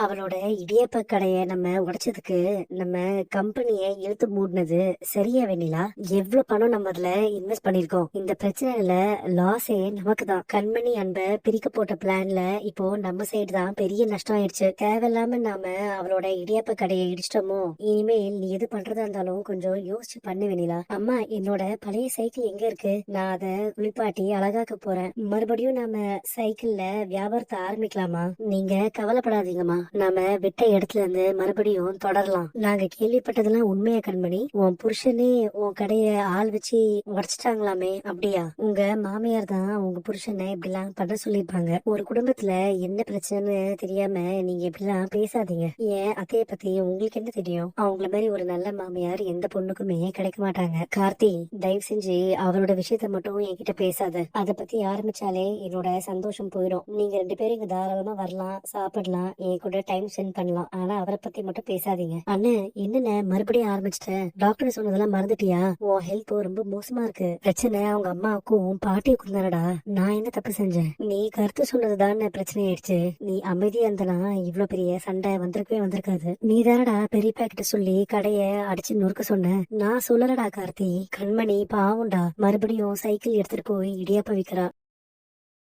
அவளோட இடியாப்ப கடைய நம்ம உடைச்சதுக்கு நம்ம கம்பெனிய இழுத்து மூடினது சரியா வெண்ணிலா? எவ்வளவு பணம் நம்ம அதுல இன்வெஸ்ட் பண்ணிருக்கோம். இந்த பிரச்சனைல லாஸே நமக்கு தான். கண்மணி அன்ப பிரிக்க போட்ட பிளான்ல இப்போ நம்ம சைடு தான் பெரிய நஷ்டம் ஆயிடுச்சு. தேவையில்லாம நாம அவளோட இடியாப்ப கடையை இடிச்சிட்டோமோ. இனிமேல் நீ எது பண்றதா இருந்தாலும் கொஞ்சம் யோசிச்சு பண்ணு வெண்ணிலா. அம்மா, என்னோட பழைய சைக்கிள் எங்க இருக்கு? நான் அதை குளிப்பாட்டி அழகாக்க போறேன். மறுபடியும் நாம சைக்கிள்ல வியாபாரத்தை ஆரம்பிக்கலாமா? நீங்க கவலைப்படாதீங்கம்மா, நாம விட்ட இடத்துல இருந்து மறுபடியும் தொடரலாம். நாங்க கேள்விப்பட்டதெல்லாம் உண்மையா கண்மணி? உன் புருஷனே உன் கடைய ஆள் வச்சு உடைச்சிட்டாங்களாமே, அப்படியா? உங்க மாமியார் தான் உங்க புருஷனை இப்படிலாம் பண்ண சொல்லிருப்பாங்க. ஒரு குடும்பத்துல என்ன பிரச்சனைன்னு தெரியாம நீங்க இப்படிலாம் பேசாதீங்க. ஏன் அத்தைய பத்தி உங்களுக்கு என்ன தெரியும்? அவங்கள மாதிரி ஒரு நல்ல மாமியார் எந்த பொண்ணுக்குமே கிடைக்க மாட்டாங்க. கார்த்தி, தயவு செஞ்சு அவரோட விஷயத்த மட்டும் என்கிட்ட பேசாத. அத பத்தி ஆரம்பிச்சாலே என்னோட சந்தோஷம் போயிடும். நீங்க 2 பேரும் இங்க தாராளமா வரலாம், சாப்பிடலாம், என் கூட டைம் ஸ்பெண்ட் பண்ணலாம். ஆனா அவரை பத்தி மட்டும் பேசாதீங்க. அண்ணே, என்னென்ன மறுபடியும் ஆரம்பிச்சிட்டேன்? டாக்டர் சொன்னதெல்லாம் மறந்துட்டியா? உன் ஹெல்த் ரொம்ப மோசமா இருக்கு. பிரச்சனை அவங்க அம்மாவுக்கும் பாட்டியுக்கும் தானடா. நான் என்ன தப்பு செஞ்சேன்? நீ கருத்து சொன்னதுதான் பிரச்சனை ஆயிடுச்சு. நீ அமைதியா இருந்தனா இவ்வளவு பெரிய சண்டை வந்திருக்கவே வந்திருக்காது. நீ தானடா பெரியப்பா கிட்ட சொல்லி கடைய அடிச்சு நொறுக்க சொன்ன. நான் சொல்லலடா கார்த்தி. கண்மணி பாவுண்டா, மறுபடியும் சைக்கிள் எடுத்துட்டு போய் இடியாப்ப விக்கிறா.